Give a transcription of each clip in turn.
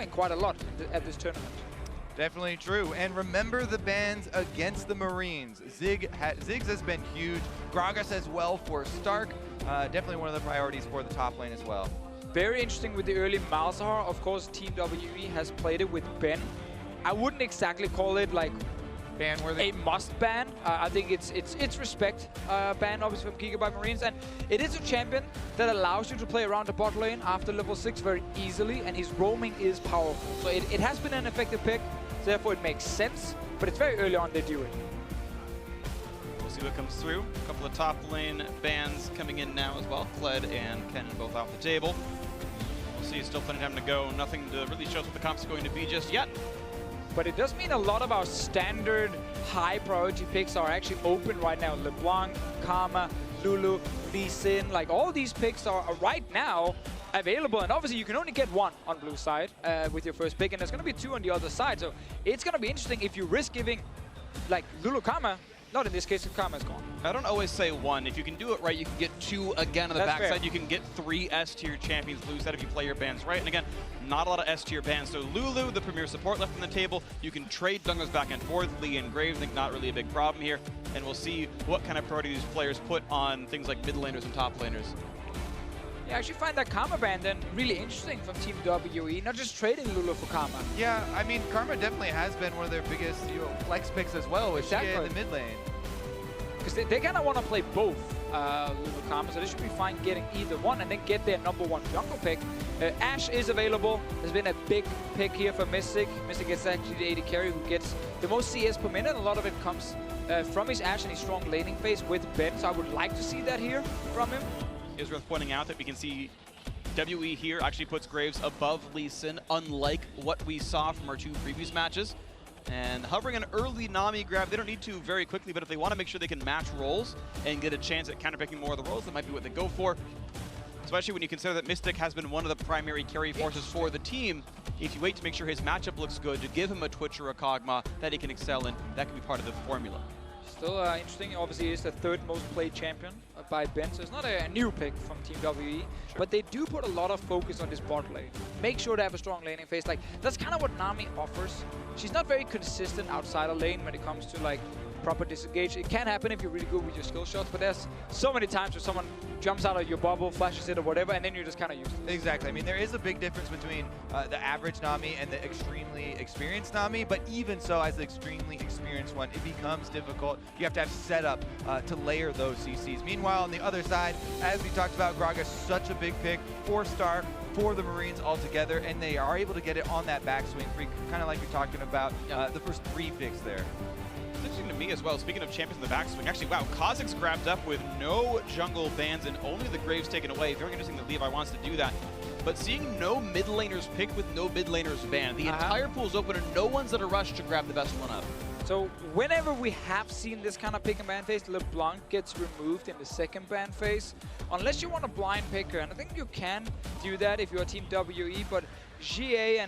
quite a lot at this tournament. Definitely true. And remember the bans against the Marines. Ziggs has been huge. Gragas as well for Stark. Definitely one of the priorities for the top lane as well. Very interesting with the early Malzahar. Of course, Team WE has played it with Ben. I wouldn't exactly call it like ban-worthy. A must ban. I think it's respect ban, obviously, from Gigabyte Marines. And it is a champion that allows you to play around the bot lane after level 6 very easily, and his roaming is powerful. So it has been an effective pick, so therefore it makes sense, but it's very early on they do it. We'll see what comes through. A couple of top lane bans coming in now as well. Kled and Kennen both off the table. We'll see, still plenty of time to go. Nothing to really show us what the comp's going to be just yet. But it does mean a lot of our standard high priority picks are actually open right now. LeBlanc, Karma, Lulu, Lee Sin, like all these picks are right now available. And obviously you can only get one on blue side with your first pick, and there's going to be two on the other side. So it's going to be interesting if you risk giving like Lulu Karma. Not in this case, if Karma's gone. I don't always say one. If you can do it right, you can get two again on the backside. Fair. You can get 3 S-tier champions blue side if you play your bans right. And again, not a lot of S-tier bans. So Lulu, the premier support left on the table. You can trade jungles back and forth. Lee and Graves, I think not really a big problem here. And we'll see what kind of priority these players put on things like mid laners and top laners. Yeah, I actually find that Karma ban then really interesting from Team WE, not just trading Lulu for Karma. Yeah, I mean, Karma definitely has been one of their biggest flex picks as well with Xiye in the mid lane. Because they kind of want to play both Lulu Karma, so they should be fine getting either one and then get their #1 jungle pick. AShe is available. There's been a big pick here for Mystic. Mystic is actually the AD carry who gets the most CS per minute. A lot of it comes from his AShe and his strong laning phase with Ben, so I would like to see that here from him. It's worth pointing out that we can see WE here actually puts Graves above Lee Sin, unlike what we saw from our 2 previous matches. And hovering an early Nami grab, they don't need to very quickly, but if they want to make sure they can match roles and get a chance at counterpicking more of the roles, that might be what they go for. Especially when you consider that Mystic has been one of the primary carry forces for the team. If you wait to make sure his matchup looks good, to give him a Twitch or a Kog'Maw that he can excel in, that can be part of the formula. Still interesting. Obviously, he's the 3rd most played champion by Ben, so it's not a new pick from Team WE, but they do put a lot of focus on this bot lane. Make sure they have a strong laning phase. Like, that's kind of what Nami offers. She's not very consistent outside of lane when it comes to like proper disengage. It can happen if you're really good with your skill shots, but there's so many times where someone jumps out of your bubble, flashes it or whatever, and then you're just kind of used to it. Exactly. I mean, there is a big difference between the average Nami and the extremely experienced Nami, but even so, as the extremely experienced one, it becomes difficult. You have to have setup to layer those CCs. Meanwhile, on the other side, as we talked about, Gragas, such a big pick, 4-star for the Marines altogether, and they are able to get it on that backswing, Phreak, kind of like you're talking about the first 3 picks there. It's interesting to me as well, speaking of champions in the backswing, actually, wow, Kha'Zix grabbed up with no jungle bans and only the Graves taken away. Very interesting that Levi wants to do that. But seeing no mid laners picked with no mid laners banned, the entire pool is open and no one's at a rush to grab the best one up. So whenever we have seen this kind of pick and ban phase, LeBlanc gets removed in the 2nd ban phase. Unless you want a blind picker, and I think you can do that if you're Team WE, but Xiye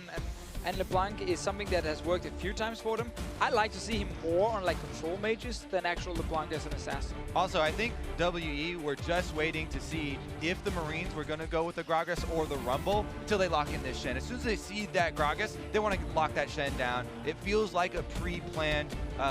and LeBlanc is something that has worked a few times for them. I like to see him more on like control mages than actual LeBlanc as an assassin. Also, I think WE were just waiting to see if the Marines were going to go with the Gragas or the Rumble until they lock in this Shen. As soon as they see that Gragas, they want to lock that Shen down. It feels like a pre-planned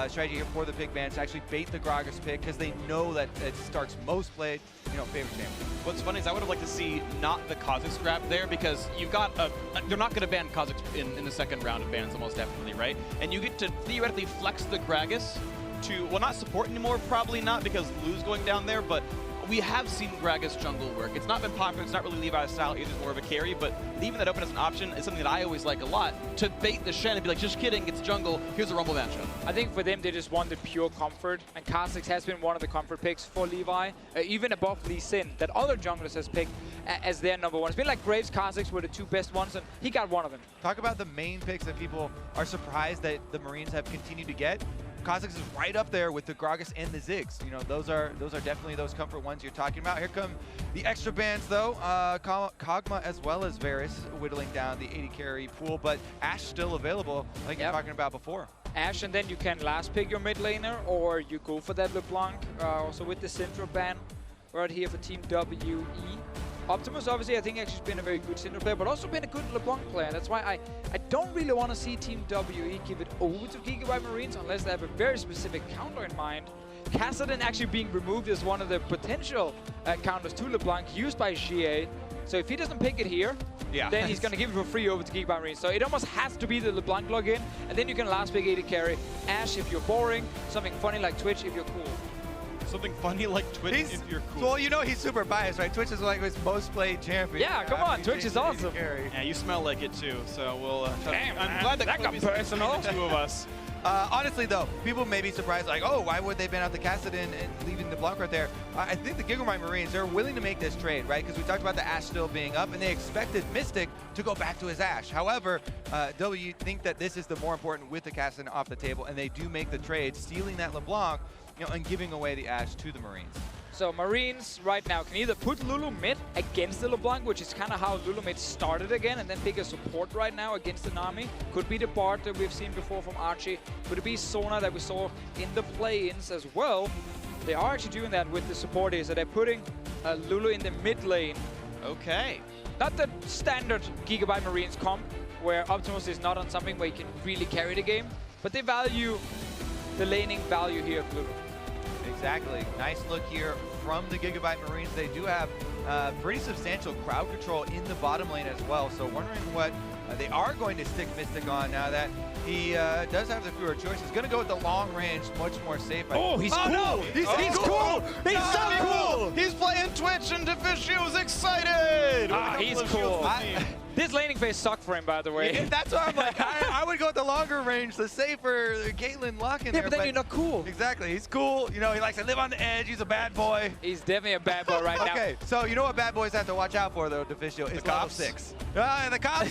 strategy here for the pick bans to actually bait the Gragas pick because they know that it starts most played, favorite champion. What's funny is I would have liked to see not the Kha'Zix grab there because you've got they're not going to ban Kha'Zix in the 2nd round of bans almost definitely, right? And you get to theoretically flex the Gragas to, well, not support anymore, probably not because Lulu's going down there, but we have seen Gragas jungle work. It's not been popular, it's not really Levi's style, it is more of a carry, but leaving that open as an option is something that I always like a lot, to bait the Shen and be like, just kidding, it's jungle, here's a Rumble matchup. I think for them, they just wanted pure comfort, and Kha'Zix has been one of the comfort picks for Levi, even above Lee Sin, that other junglers has picked as their #1. It's been like Graves, Kha'Zix were the 2 best ones, and he got one of them. Talk about the main picks that people are surprised that the Marines have continued to get. Kha'Zix is right up there with the Gragas and the Ziggs. Those are definitely those comfort ones you're talking about. Here come the extra bans though. Kog'Maw as well as Varus whittling down the AD carry pool, but AShe still available like you're talking about before. AShe, and then you can last pick your mid laner, or you go for that LeBlanc. Also with the Syndra ban right here for Team WE. Optimus, obviously, I think actually has been a very good Syndra player, but also been a good LeBlanc player. That's why I don't really want to see Team WE give it over to Gigabyte Marines unless they have a very specific counter in mind. Kha'Zix actually being removed is one of the potential counters to LeBlanc used by Xiye. So if he doesn't pick it here, then he's going to give it for free over to Gigabyte Marines. So it almost has to be the LeBlanc login, and then you can last pick AD carry. AShe if you're boring, something funny like Twitch if you're cool. Something funny like Twitch if you're cool. Well, you know he's super biased, right? Twitch is like his most played champion. Yeah, come on, Twitch is awesome. Yeah, you smell like it too, so we'll... Damn, I'm glad that got personal. The two of us. Honestly, though, people may be surprised, like, oh, why would they ban out the Kha'Zix and leaving the LeBlanc right there? I think the Gigabyte Marines, they're willing to make this trade, right? Because we talked about the AShe still being up, and they expected Mystic to go back to his AShe. However, W think that this is the more important with the Kha'Zix off the table, and they do make the trade, stealing that LeBlanc, and giving away the AShe to the Marines. So Marines right now can either put Lulu mid against the LeBlanc, which is kind of how Lulu mid started again, and then pick a support right now against the Nami. Could be the Bard that we've seen before from Archie. Could it be Sona that we saw in the play-ins as well? They are actually doing that with the support here, so they're putting Lulu in the mid lane. Okay. Not the standard Gigabyte Marines comp, where Optimus is not on something where he can really carry the game, but they value the laning value here of Lulu. Exactly. Nice look here from the Gigabyte Marines. They do have pretty substantial crowd control in the bottom lane as well. So wondering what they are going to stick Mystic on now that he does have the fewer choices. Going to go with the long range, much more safe. Oh, he's cool! No! He's cool! He's so cool! He's playing Twitch and Deficio's excited! He's cool. This laning phase sucked for him, by the way. Yeah, that's why I'm like, I would go with the longer range, the safer Caitlyn lock in there. Yeah, but then you're not cool. Exactly. He's cool. You know, he likes to live on the edge. He's a bad boy. He's definitely a bad boy right now. Okay, so you know what bad boys have to watch out for, though, Deficio? Is level 6. And the cops,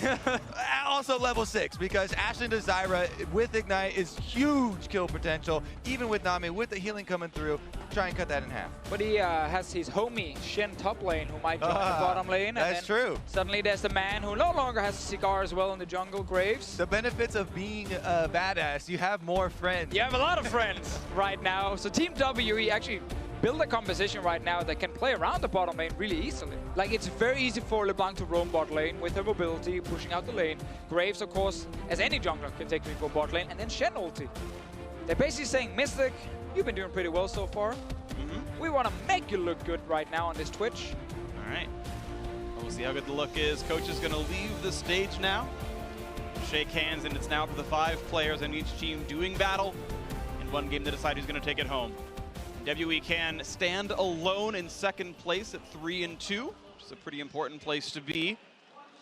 also level 6, because AShe into Zyra with Ignite is huge kill potential, even with Nami, with the healing coming through. Try and cut that in half. But he has his homie, Shen top lane, who might join the bottom lane. That's true. Suddenly there's the man who no longer has a cigar as well in the jungle, Graves. The benefits of being a badass, you have more friends. You have a lot of friends right now. So Team WE actually build a composition right now that can play around the bottom lane really easily. Like, it's very easy for LeBlanc to roam bot lane with her mobility, pushing out the lane. Graves, of course, as any jungler, can take me for bot lane, and then Shen ulti. They're basically saying, Mystic, you've been doing pretty well so far. We want to make you look good right now on this Twitch. All right. We'll see how good the look is. Coach is going to leave the stage now. Shake hands, and it's now for the 5 players on each team doing battle in one game to decide who's going to take it home. WE can stand alone in second place at 3-2, which is a pretty important place to be.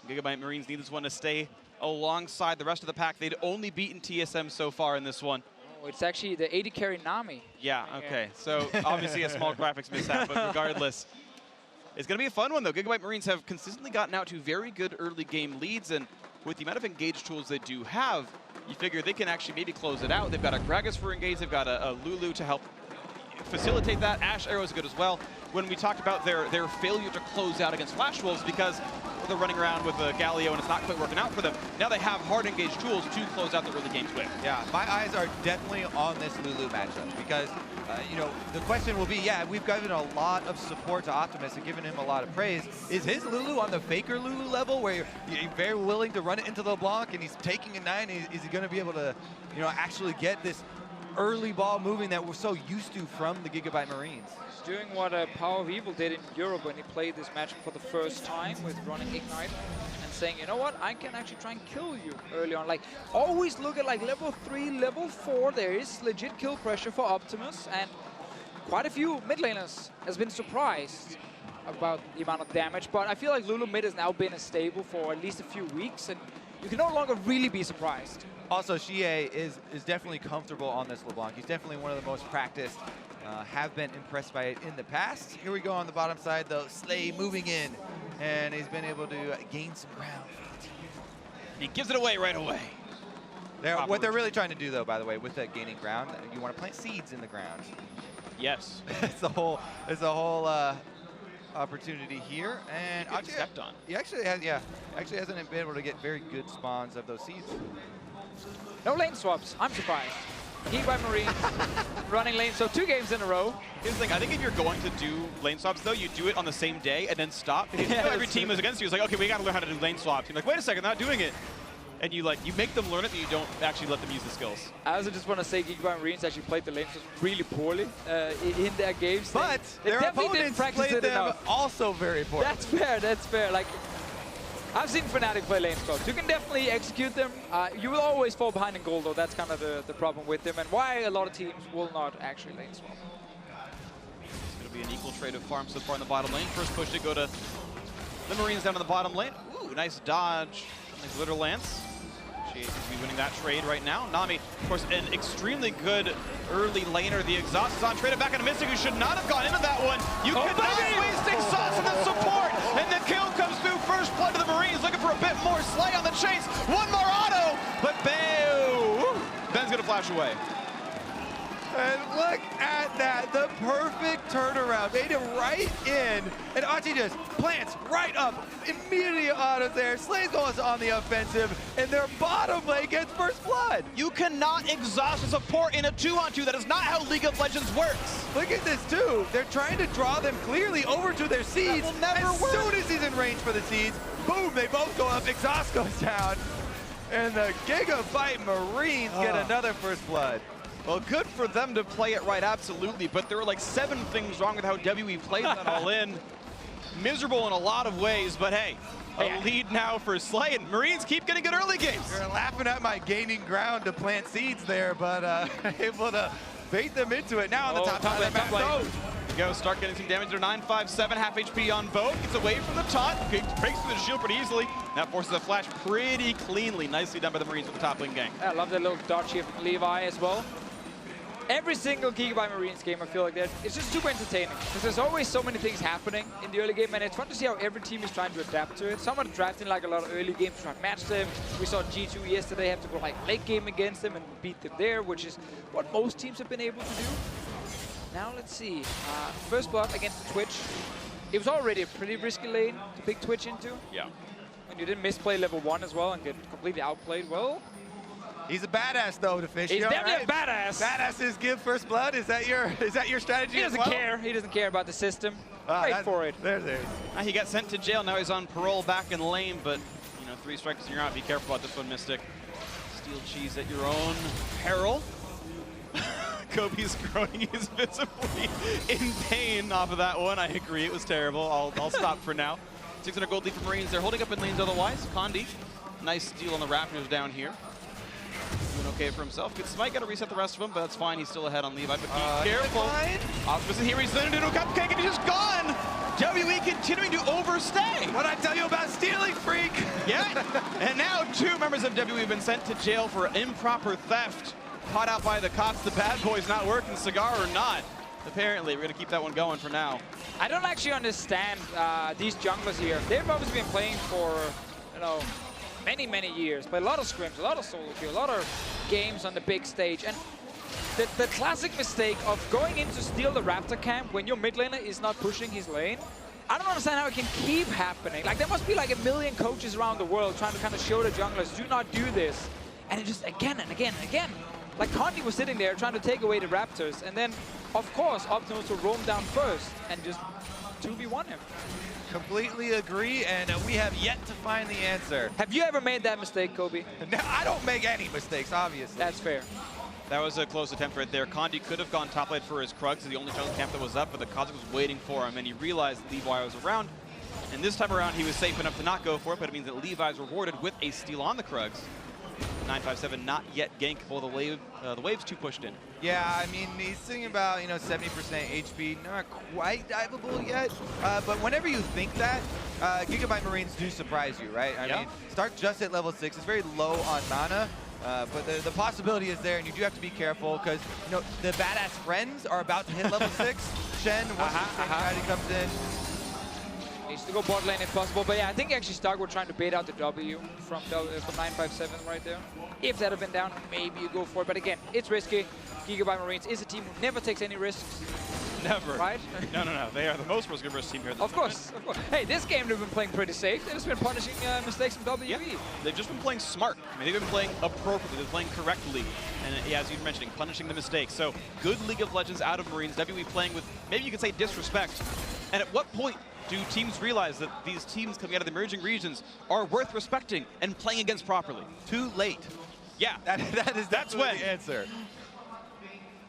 Gigabyte Marines need this one to stay alongside the rest of the pack. They'd only beaten TSM so far in this one. Oh, it's actually the AD carry Nami. Yeah, okay. So obviously a small graphics mishap, but regardless. It's going to be a fun one, though. Gigabyte Marines have consistently gotten out to very good early game leads, and with the amount of engage tools they do have, you figure they can actually maybe close it out. They've got a Gragas for engage, they've got a Lulu to help facilitate that. AShe Arrow is good as well. When we talked about their failure to close out against Flash Wolves because they're running around with a Galio and it's not quite working out for them, now they have hard engage tools to close out the early games with. Yeah, my eyes are definitely on this Lulu matchup because, you know, the question will be, yeah, we've given a lot of support to Optimus and given him a lot of praise. Is his Lulu on the faker Lulu level where you're very willing to run it into LeBlanc and he's taking a 9? Is he going to be able to, you know, actually get this early ball moving that we're so used to from the Gigabyte Marines? He's doing what Power of Evil did in Europe when he played this matchup for the first time with running Ignite and saying, you know what, I can actually try and kill you early on. Like, always look at like level 3, level 4, there is legit kill pressure for Optimus, and quite a few mid laners has been surprised about the amount of damage, but I feel like Lulu mid has now been stable for at least a few weeks, and you can no longer really be surprised. Also, Xiye is definitely comfortable on this LeBlanc. He's definitely one of the most practiced. Have been impressed by it in the past. Here we go on the bottom side, though. Slay moving in, and he's been able to gain some ground. He gives it away right away. What they're really trying to do, though, by the way, with that gaining ground, you want to plant seeds in the ground. Yes. It's a whole opportunity here, and Archie stepped on. He actually has, actually hasn't been able to get very good spawns of those seeds. No lane swaps. I'm surprised. Gigabyte Marines running lane. So 2 games in a row. Here's the thing, I think if you're going to do lane swaps though, you do it on the same day and then stop. Because you know every team is against you. It's like, okay, we gotta learn how to do lane swaps. You're like, wait a second, they're not doing it. And you make them learn it, and you don't actually let them use the skills. I also just want to say Gigabyte Marines actually played the lane swaps really poorly in their games. But their opponents played them also very poorly. That's fair, that's fair. Like, I've seen Fnatic play lane swaps. You can definitely execute them. You will always fall behind in gold, though. That's kind of the problem with them, and why a lot of teams will not actually lane swap. It's going to be an equal trade of farm so far in the bottom lane. First push to go to the Marines down in the bottom lane. Ooh, nice dodge. Nice Glitter Lance. She seems to be winning that trade right now. Nami, of course, an extremely good early laner. The exhaust is on. Traded back into Mystic, who should not have gone into that one. You cannot waste exhaust in the support. And the kill comes through. First blood to the Marines, looking for a bit more. Slay on the chase. One more auto, but Ben's going to flash away. And look at that, the perfect turnaround. Made it right in, and Archie just plants right up. Immediate auto there. Slays goes on the offensive, and their bottom lane gets first blood. You cannot exhaust a support in a 2-on-2. That is not how League of Legends works. Look at this too. They're trying to draw them clearly over to their seeds. That will never as work. Soon as he's in range for the seeds, boom, they both go up. Exhaust goes down, and the Gigabyte Marines get another first blood. Well, good for them to play it right, absolutely, but there were like 7 things wrong with how WE played that all in. Miserable in a lot of ways, but hey, a lead now for Slay, and Marines keep getting good early games. You're laughing at my gaining ground to plant seeds there, but able to bait them into it. Now on the top side of the map, though. Go, start getting some damage. They're 957, half HP on both. Gets away from the taunt, breaks through the shield pretty easily. That forces a flash pretty cleanly. Nicely done by the Marines with the top lane gang. I love that little dodge here from Levi as well. Every single Gigabyte Marines game, I feel like that it's just super entertaining because there's always so many things happening in the early game, and it's fun to see how every team is trying to adapt to it. Some are drafting like a lot of early games to try and match them. We saw G2 yesterday have to go like late game against them and beat them there, which is what most teams have been able to do. Now let's see. First blood against the Twitch. It was already a pretty risky lane to pick Twitch into. Yeah. And you didn't misplay level 1 as well and get completely outplayed. Well, he's a badass though, Deficio. he's definitely a badass. Badasses give first blood. Is that your strategy? He doesn't care. He doesn't care about the system. Wait for it. There. He got sent to jail. Now he's on parole back in lane, but 3 strikes and you're out. Be careful about this one, Mystic. Steal cheese at your own peril. Kobe's groaning is visibly in pain off of that one. I agree, it was terrible. I'll stop for now. 600 gold lead for Marines. They're holding up in lanes otherwise. Condi, nice steal on the Raptors down here. Doing okay for himself. Good smite, got to reset the rest of them, but that's fine. He's still ahead on Levi, but be careful. Optimus here, he's landed into a cupcake and he's just gone. WE continuing to overstay. What'd I tell you about stealing, Phreak? Yeah, and now 2 members of WE have been sent to jail for improper theft. Caught out by the cops, the bad boys not working, cigar or not. Apparently, we're gonna keep that one going for now. I don't actually understand these junglers here. They've obviously been playing for, many, many years. Played a lot of scrims, a lot of solo queue, a lot of games on the big stage. And the classic mistake of going in to steal the Raptor camp when your mid laner is not pushing his lane, I don't understand how it can keep happening. Like, there must be like a million coaches around the world trying to kind of show the junglers, do not do this. And it just again and again and again. Like, Condi was sitting there trying to take away the Raptors, and then, of course, Optimus will roam down first and just 2v1 him. Completely agree, and we have yet to find the answer. Have you ever made that mistake, Kobe? No, I don't make any mistakes, obviously. That's fair. That was a close attempt right there. Condi could have gone top lane for his Krugs, the only jungle camp that was up, but the Kha'Zix was waiting for him, and he realized that Levi was around. And this time around, he was safe enough to not go for it, but it means that Levi is rewarded with a steal on the Krugs. 957 not yet gankable. The wave's too pushed in. Yeah, I mean, he's thinking about 70% HP, not quite diveable yet. But whenever you think that, Gigabyte Marines do surprise you, right? I mean, start just at level 6. It's very low on mana, but the possibility is there, and you do have to be careful because the badass friends are about to hit level 6. Shen, once the comes in. Needs to go bot lane if possible, but yeah, I think actually Stark were trying to bait out the W from 957 right there. If that had been down, maybe you go for it, but again, it's risky. Gigabyte Marines is a team who never takes any risks. Never. Right? No. They are the most risk-averse team here. Of course. Hey, this game they've been playing pretty safe. They've just been punishing mistakes from WE. Yeah. They've just been playing smart. I mean, they've been playing appropriately. They're playing correctly. And yeah, as you were mentioning, punishing the mistakes. So good League of Legends out of Marines. WE playing with, maybe you could say, disrespect. And at what point do teams realize that these teams coming out of the emerging regions are worth respecting and playing against properly? Too late. Yeah. That's when the answer.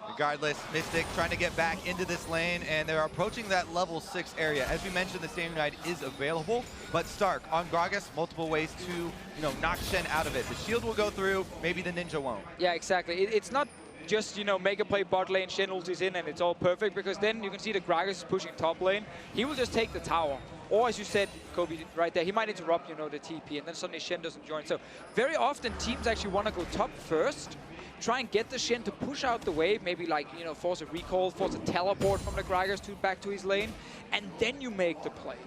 Regardless, Mystic trying to get back into this lane, and they're approaching that level 6 area. As we mentioned, the Stadium Knight is available, but Stark on Gragas, multiple ways to knock Shen out of it. The shield will go through, maybe the Ninja won't. Yeah, exactly. It's not just, make a play bot lane, Shen ultis in, and it's all perfect, because then you can see that Gragas is pushing top lane. He will just take the tower. Or, as you said, Kobe, right there, he might interrupt, the TP, and then suddenly Shen doesn't join. So, very often, teams actually want to go top first, try and get the Shen to push out the wave, maybe like, force a recall, force a teleport from the Gragas back to his lane, and then you make the play.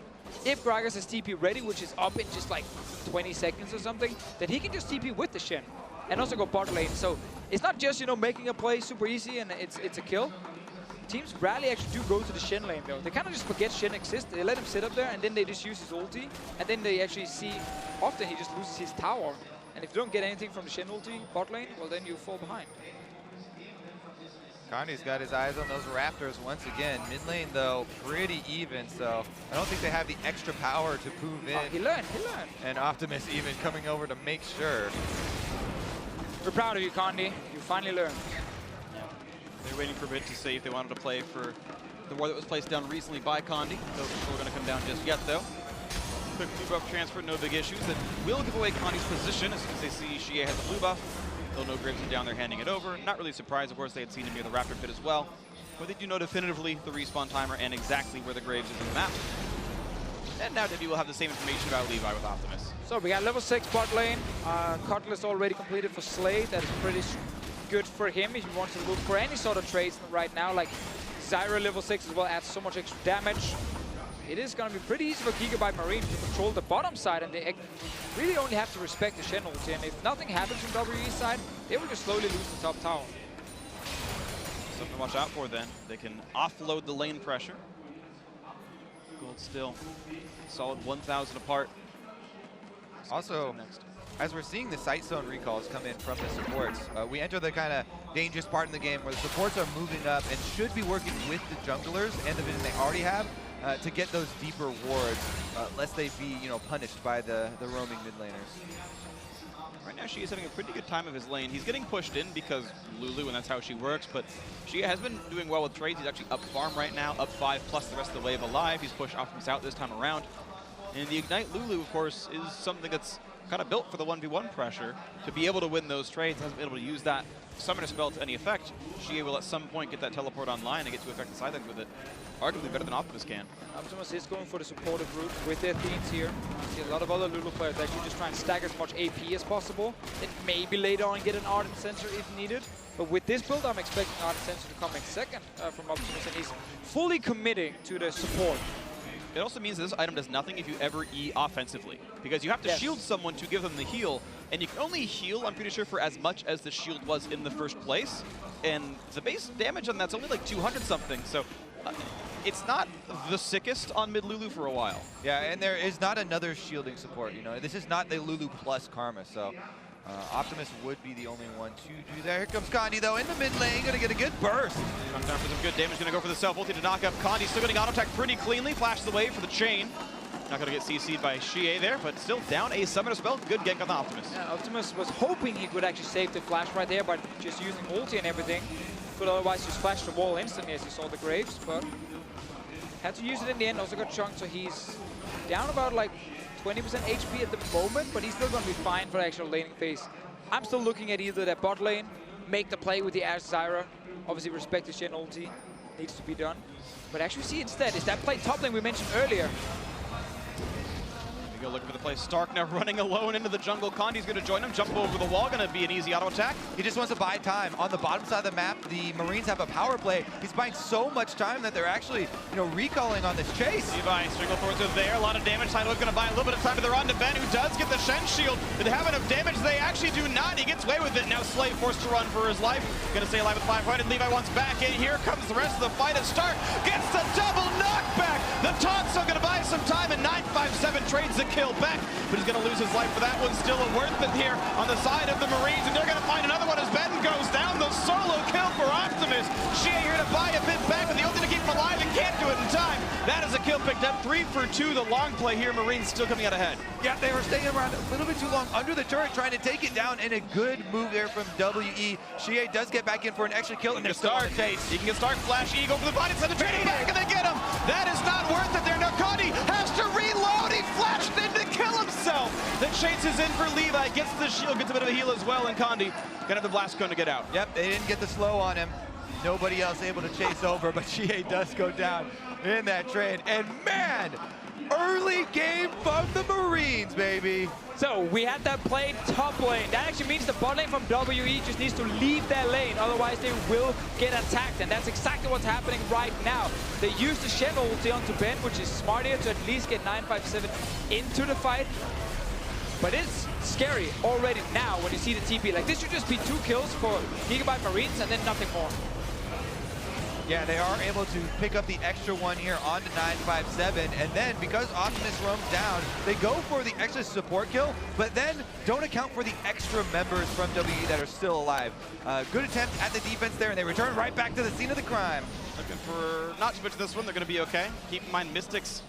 If Gragas is TP ready, which is up in just like 20 seconds or something, then he can just TP with the Shen and also go bot lane. So it's not just, making a play super easy and it's a kill. Teams rarely actually do go to the Shen lane though. They kind of just forget Shen exists. They let him sit up there and then they just use his ulti. And then they actually see, often he just loses his tower. And if you don't get anything from the Shen ulti bot lane, well then you fall behind. Condi's got his eyes on those Raptors once again. Mid lane though, pretty even, so I don't think they have the extra power to move in. He learned. And Optimus even coming over to make sure. We're proud of you, Condi. You finally learned. They're waiting for a bit to see if they wanted to play for the war that was placed down recently by Condi. Those are still going to come down just yet, though. Quick blue buff transfer, no big issues. That will give away Condi's position as soon as they see Xiye has a blue buff. They'll know Graves is down there handing it over. Not really surprised, of course, they had seen him near the Raptor pit as well. But they do know definitively the respawn timer and exactly where the Graves is in the map. And now WE will have the same information about Levi with Optimus. So we got level 6 bot lane. Cutlass already completed for Slade. That is pretty good for him if he wants to look for any sort of trades right now. Like Zyra level 6 as well adds so much extra damage. It is going to be pretty easy for Gigabyte Marines to control the bottom side, and they really only have to respect the Shen ulti. And if nothing happens from WE's side, they will just slowly lose the top tower. Something to watch out for then. They can offload the lane pressure. Gold still solid 1,000 apart. Also, as we're seeing the sight zone recalls come in from the supports, we enter the kind of dangerous part in the game where the supports are moving up and should be working with the junglers and the vision they already have to get those deeper wards, lest they be punished by the roaming mid laners. Right now, Xiye is having a pretty good time of his lane. He's getting pushed in because Lulu, and that's how she works, but Xiye has been doing well with trades. He's actually up farm right now, up 5 plus the rest of the wave alive. He's pushed Optimus out this time around. And the Ignite Lulu, of course, is something that's kind of built for the 1v1 pressure. To be able to win those trades, hasn't been able to use that summoner spell to any effect. Xiye will at some point get that teleport online and get to affect the side with it. Arguably better than Optimus can. Optimus is going for the supportive route with their themes here. I see a lot of other Lulu players actually just try and stack as much AP as possible. Then maybe later on get an Ardent Sensor if needed. But with this build, I'm expecting Ardent Sensor to come in second from Optimus, and he's fully committing to the support. It also means that this item does nothing if you ever E offensively, because you have to shield someone to give them the heal, and you can only heal, I'm pretty sure, for as much as the shield was in the first place, and the base damage on that's only like 200 something, so it's not the sickest on mid Lulu for a while. Yeah, and there is not another shielding support, this is not the Lulu plus Karma, so Optimus would be the only one to do that. Here comes Condi though in the mid lane, gonna get a good burst. Comes down for some good damage, gonna go for the self ulti to knock up Condi, still getting auto attack pretty cleanly, flashes away for the chain. Not gonna get CC'd by Xiye there, but still down a summoner spell. Good gank on the Optimus. Yeah, Optimus was hoping he could actually save the flash right there by just using ulti and everything. Could otherwise just flash the wall instantly as you saw the Graves, but had to use it in the end. Also got chunked, so he's down about like 20% HP at the moment, but he's still going to be fine for the actual laning phase. I'm still looking at either that bot lane, make the play with the AShe Zyra, obviously respect the Shen ulti, needs to be done. But actually see instead is that play top lane we mentioned earlier. Go looking for the play. Stark now running alone into the jungle. Condi's going to join him, jump over the wall, going to be an easy auto attack. He just wants to buy time. On the bottom side of the map, the Marines have a power play. He's buying so much time that they're actually, recalling on this chase. Levi, Strangleforce are there, a lot of damage. Tidal's going to buy a little bit of time, but they're on to Ben, who does get the Shen shield. Did they have enough damage? They actually do not. He gets away with it. Now Xiye forced to run for his life. Going to stay alive with 500. Levi wants back in. Here comes the rest of the fight, and Stark gets the double knockback. The taunt's still going to buy some time, and 957 trades the kill back. But he's going to lose his life for that one. Still a worth it here on the side of the Marines, and they're going to find another one as Ben goes down. The solo kill for Optimus. Xiye here to buy a bit back with the ulti to keep him alive and can't do it in time. That is a kill picked up. 3 for 2. The long play here. Marines still coming out ahead. Yeah, they were staying around a little bit too long under the turret, trying to take it down, and a good move there from WE. Xiye does get back in for an extra kill, and they're still on the chase. He can get Stark, flash, Eagle for the body, send the trading back, and they get him. That is not worth it there. Now Condi has to reload. He flashed in to kill himself. The chase is in for Levi, gets the shield, gets a bit of a heal as well, and Condi gonna have the blast cone to get out. Yep, they didn't get the slow on him. Nobody else able to chase over, but Xiye does go down in that trade. And man, early game from the Marines, baby. So we had that play top lane. That actually means the bot lane from WE just needs to leave their lane, otherwise they will get attacked, and that's exactly what's happening right now. They use the Shen ulti onto Ben, which is smart here to at least get 957 into the fight. But it's scary already now when you see the TP. Like, this should just be 2 kills for Gigabyte Marines and then nothing more. Yeah, they are able to pick up the extra one here onto 957, and then because Optimus roams down, they go for the extra support kill, but then don't account for the extra members from WE that are still alive. Good attempt at the defense there, and they return right back to the scene of the crime. Looking for not too much of this one. They're going to be okay. Keep in mind, Mystic's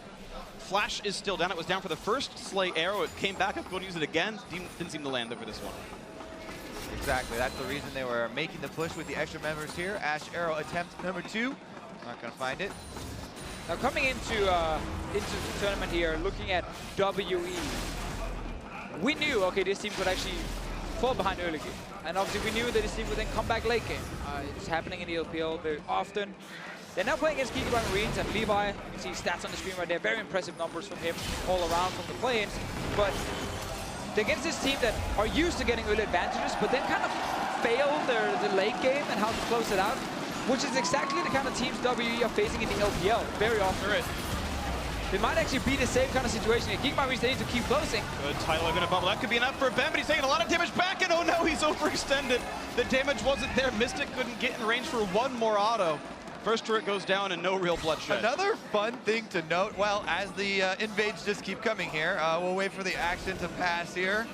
flash is still down. It was down for the first Xiye arrow. It came back up, going to use it again. Didn't seem to land there for this one. Exactly, that's the reason they were making the push with the extra members here. AShe arrow attempt number 2. Not gonna find it. Now coming into the tournament here, looking at WE, we knew, okay, this team could actually fall behind early game. And obviously we knew that this team would then come back late game. It's happening in the LPL very often. They're now playing against Gigabyte Marines and Levi. You can see stats on the screen right there. Very impressive numbers from him all around from the planes. But they're against this team that are used to getting early advantages, but then kind of fail the late game and how to close it out, which is exactly the kind of teams WE are facing in the LPL very often. They might actually be the same kind of situation here. Gigabyte Marines, they need to keep closing. Good, Tyler gonna bubble. That could be enough for Ben, but he's taking a lot of damage back, and oh no, he's overextended. The damage wasn't there. Mystic couldn't get in range for one more auto. First turret goes down and no real bloodshed. Another fun thing to note, well, as the invades just keep coming here, we'll wait for the action to pass here.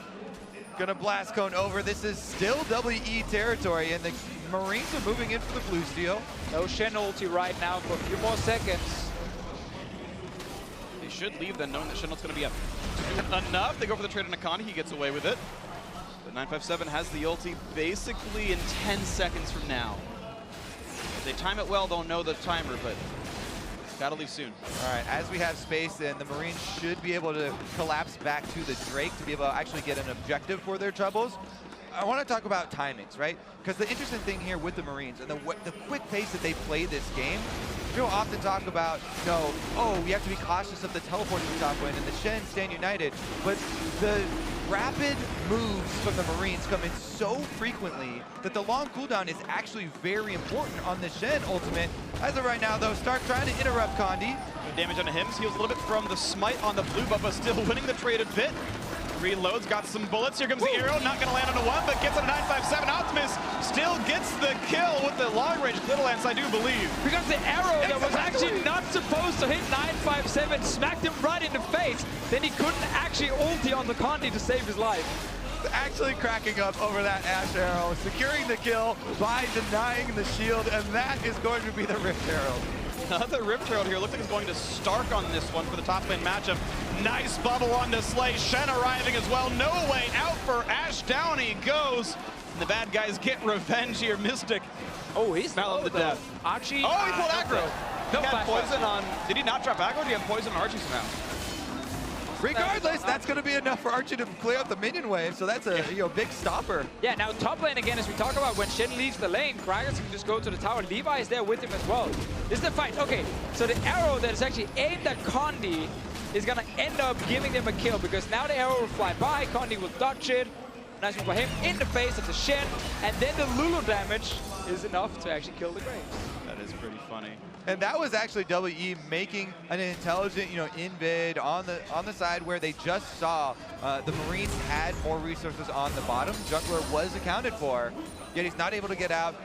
Gonna blast cone over. This is still WE territory, and the Marines are moving in for the blue steal. No Shen ulti right now for a few more seconds. They should leave then, knowing that Shen's going to be up enough. They go for the trade on Akani. He gets away with it. But 957 has the ulti basically in 10 seconds from now. If they time it well, they'll know the timer, but gotta leave soon. All right, as we have space, then the Marines should be able to collapse back to the Drake to be able to actually get an objective for their troubles. I want to talk about timings, right? Because the interesting thing here with the Marines and the quick pace that they play this game, people often talk about, oh, we have to be cautious of the teleport to the top lane and the Shen stand united, but the rapid moves from the Marines come in so frequently that the long cooldown is actually very important on the Shen ultimate. As of right now, though, Stark trying to interrupt Condi. Good damage onto him. Heals a little bit from the smite on the blue buff, but still winning the trade a bit. Reloads, got some bullets. Here comes the arrow, not gonna land on a 1, but gets it a 957. Optimus still gets the kill with the long range Little Lance, I do believe. Because the arrow that was actually not supposed to hit 957 smacked him right in the face. Then he couldn't actually ulti on the condi to save his life. Actually cracking up over that AShe arrow, securing the kill by denying the shield, and that is going to be the Rift Arrow. Another Rift Herald here. Looks like it's going to Stark on this one for the top lane matchup. Nice bubble onto Xiye. Shen arriving as well. No way out for AShe. Down he goes. And the bad guys get revenge here. Mystic. Oh, he's low to death. Archie. Oh, he pulled aggro. No, he had poison on. Did he not drop aggro? Or did he have poison on Archie somehow? Regardless, that's going to be enough for Archie to clear out the minion wave, so that's a big stopper. Yeah, now top lane again, as we talk about, when Shen leaves the lane, Gragas can just go to the tower. Levi is there with him as well. This is the fight. Okay, so the arrow that is actually aimed at condi is going to end up giving them a kill because now the arrow will fly by, Condi will dodge it. Nice one for him in the face of the Shen, and then the Lulu damage is enough to actually kill the Graves. That is pretty funny. And that was actually WE making an intelligent, invid on the side where they just saw the Marines had more resources on the bottom. Jungler was accounted for, yet he's not able to get out.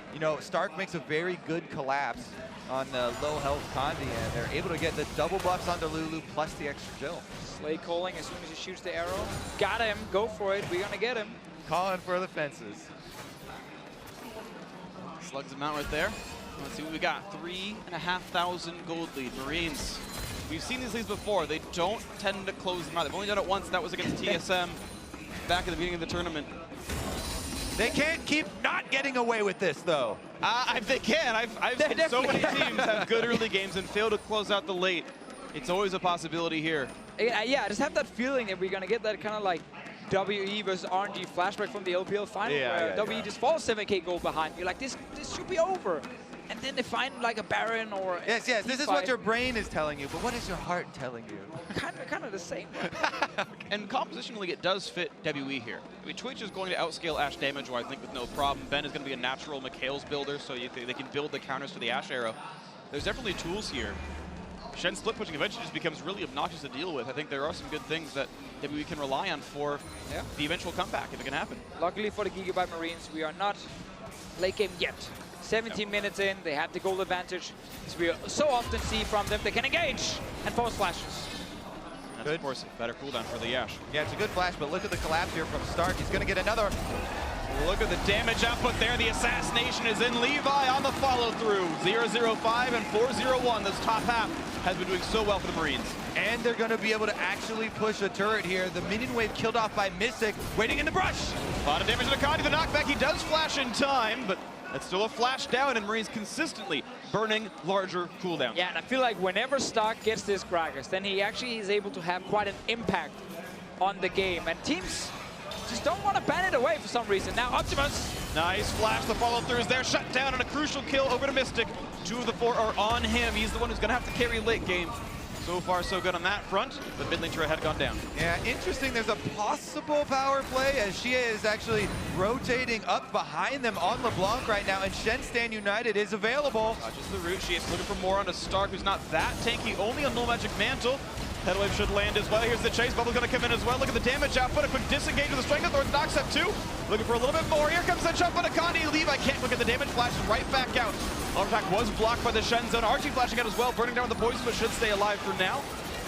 Stark makes a very good collapse on the low health condi, and they're able to get the double buffs onto Lulu plus the extra chill. Slay calling as soon as he shoots the arrow. Got him, go for it, we're gonna get him. Calling for the fences. Slugs him out right there. Let's see what we got. 3,500 gold lead. Marines. We've seen these leads before. They don't tend to close them out. They've only done it once. That was against TSM back at the beginning of the tournament. They can't keep not getting away with this, though. They can. I've seen so many teams have good early games and fail to close out the late. It's always a possibility here. Yeah, I just have that feeling that we're going to get that kind of like WE versus RNG flashback from the LPL final where WE just falls 7k gold behind. You're like, this should be over. And then they find like a Baron or Yes, this is what your brain is telling you, but what is your heart telling you? Kind of the same. And compositionally, it does fit WE here. I mean, Twitch is going to outscale Ashe damage-wise, I think, with no problem. Ben is going to be a natural Mikhail's builder, so they can build the counters to the Ashe arrow. There's definitely tools here. Shen split pushing eventually just becomes really obnoxious to deal with. I think there are some good things that WE can rely on for the eventual comeback, if it can happen. Luckily for the Gigabyte Marines, we are not late game yet. 17 minutes in, they have the gold advantage. As we so often see from them, they can engage and force flashes. That's, of course, a better cooldown for the Ashe. Yeah, it's a good flash, but look at the collapse here from Stark. He's going to get another. Look at the damage output there. The assassination is in. Levi on the follow-through. 0-0-5 and 4-0-1. This top half has been doing so well for the Marines. And they're going to be able to actually push a turret here. The minion wave killed off by Mystic, waiting in the brush. A lot of damage to the Condi. The knockback, he does flash in time, but that's still a flash down, and Marines consistently burning larger cooldowns. Yeah, and I feel like whenever Stark gets this Gragas, then he actually is able to have quite an impact on the game. And teams just don't want to ban it away for some reason. Now Optimus. Nice flash, the follow-through is there, shut down, and a crucial kill over to Mystic. 2 of the 4 are on him. He's the one who's going to have to carry late game. So far, so good on that front. The mid lane turret had gone down. Yeah, interesting. There's a possible power play as Xiye is actually rotating up behind them on LeBlanc right now, and Shen Stand United is available. Just the root. Xiye's looking for more on a Stark who's not that tanky, only on no magic mantle. Headwave should land as well. Here's the chase. Bubble's going to come in as well. Look at the damage output. A quick disengage with the Strength of Thorns. Knocks up 2. Looking for a little bit more. Here comes the jump on a Condi. Levi can't look at the damage. Flashes right back out. Attack was blocked by the Shen zone. Archie flashing out as well. Burning down with the poison, but should stay alive for now.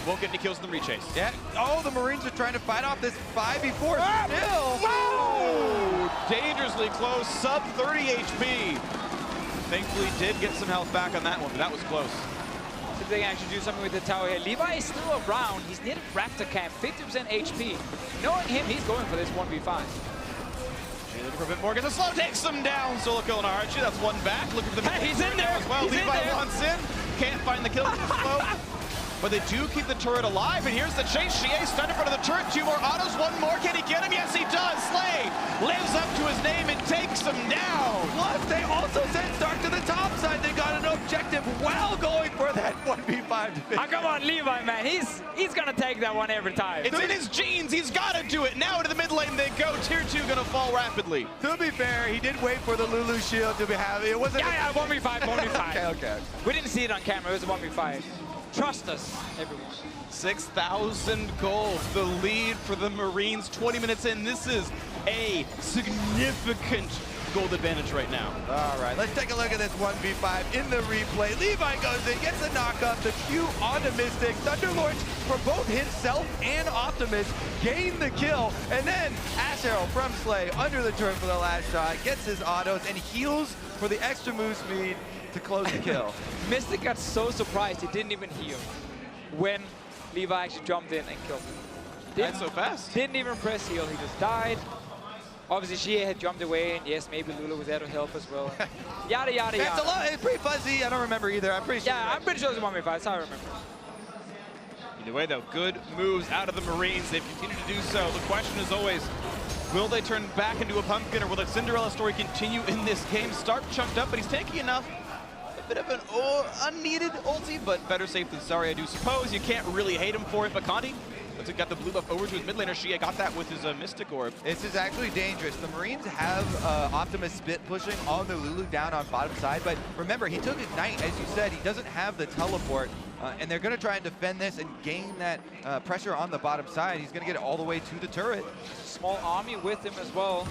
Won't get any kills in the rechase. Yeah. Oh, the Marines are trying to fight off this 5v4 still. Whoa! Dangerously close. Sub 30 HP. Thankfully did get some health back on that one, but that was close. If they can actually do something with the tower here. Levi is still around. He's near the Raptor camp, 50% HP. Knowing him, he's going for this 1v5. Looking for a bit more. Gets a slow, takes him down. Solo kill on Archie. That's one back. Looking for the he's in there as well. He's Levi wants in. Can't find the kill with the slow. But they do keep the turret alive, and here's the chase. Xiye stunned in front of the turret. 2 more autos, 1 more. Can he get him? Yes, he does. Slay lives up to his name and takes him down. Plus, they also sent Stark to the top side. They got an objective while going for that 1v5 division. Oh, come on, Levi, man. He's going to take that one every time. It's in his genes. He's got to do it. Now into the mid lane they go. Tier 2 going to fall rapidly. To be fair, he did wait for the Lulu shield to be having. It wasn't. Yeah, 1v5, 1v5. Okay. We didn't see it on camera. It was a 1v5. Trust us, everyone. 6,000 gold, the lead for the Marines 20 minutes in. This is a significant gold advantage right now. All right, let's take a look at this 1v5 in the replay. Levi goes in, gets a knock up, the Q onto Mystic. Thunderlords for both himself and Optimus gain the kill. And then Ashe Arrow from Slay under the turret for the last shot, gets his autos and heals for the extra move speed to close the kill. Mystic got so surprised he didn't even heal when Levi actually jumped in and killed him. Died so fast. Didn't even press heal, he just died. Obviously, Xiye had jumped away, and yes, maybe Lulu was there to help as well. Yada, yada, yada. It's a lot. It's pretty fuzzy. I don't remember either. I'm pretty sure. Yeah, I'm pretty sure it's a 1v5. That's how I remember. Either way, though, good moves out of the Marines. They've continued to do so. The question is always, will they turn back into a pumpkin, or will the Cinderella story continue in this game? Stark chunked up, but he's tanky enough. bit of an unneeded ulti, but better safe than sorry, I do suppose. You can't really hate him for it, but condi got the blue buff over to his mid laner. Xiye got that with his Mystic Orb. This is actually dangerous. The Marines have Optimus spit pushing on the Lulu down on bottom side, but remember, he took Ignite, as you said. He doesn't have the teleport, and they're going to try and defend this and gain that pressure on the bottom side. He's going to get it all the way to the turret. Small army with him as well.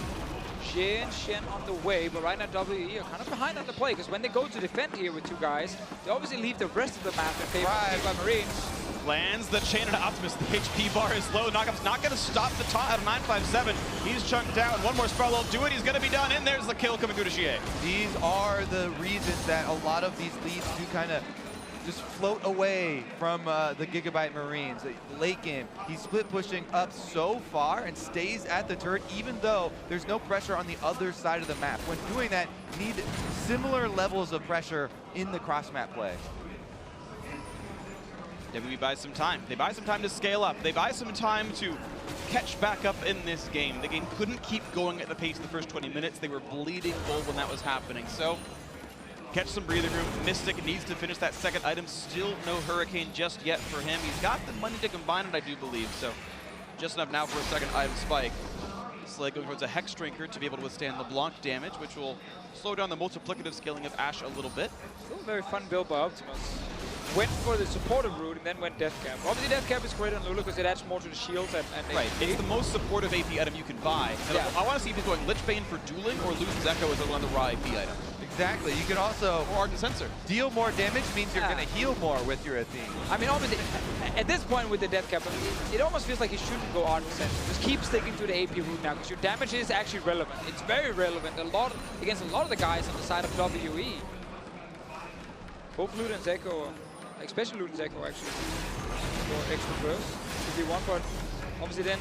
Xiye and Shen on the way, but right now WE are kind of behind on the play, because when they go to defend here with two guys, they obviously leave the rest of the map in favor of Gigabyte Marines. Lands the chain into Optimus. The HP bar is low. Knockup's not going to stop the taunt out of 957. He's chunked down. One more spell will do it. He's going to be done. And there's the kill coming through to Xiye. These are the reasons that a lot of these leads do kind of just float away from the Gigabyte Marines. Late game, he's split pushing up so far and stays at the turret, even though there's no pressure on the other side of the map. When doing that, you need similar levels of pressure in the cross-map play. WE buys some time. They buy some time to scale up. They buy some time to catch back up in this game. The game couldn't keep going at the pace of the first 20 minutes. They were bleeding gold when that was happening. So, catch some breathing room. Mystic needs to finish that second item. Still no Hurricane just yet for him. He's got the money to combine it, I do believe. So, just enough now for a second item spike. Slay going towards a Hex Drinker to be able to withstand LeBlanc damage, which will slow down the multiplicative scaling of AShe a little bit. Still a very fun build by Optimus. Went for the supportive route and then went Death Cap. Obviously Death Cap is great on Lulu because it adds more to the shields and right. It's the most supportive AP item you can buy. Yeah. I want to see if he's going Lich Bane for dueling or Luton's Echo as one of the raw AP items. Exactly. You can also or Ardent Sensor. Deal more damage means you're going to heal more with your Athene. I mean, obviously, at this point with the Death Cap, it almost feels like he shouldn't go Ardent Sensor. Just keep sticking to the AP route now because your damage is actually relevant. It's very relevant against a lot of the guys on the side of WE. Both Luton's Echo, especially Luton's Echo actually, for extra burst. Could be one, but obviously then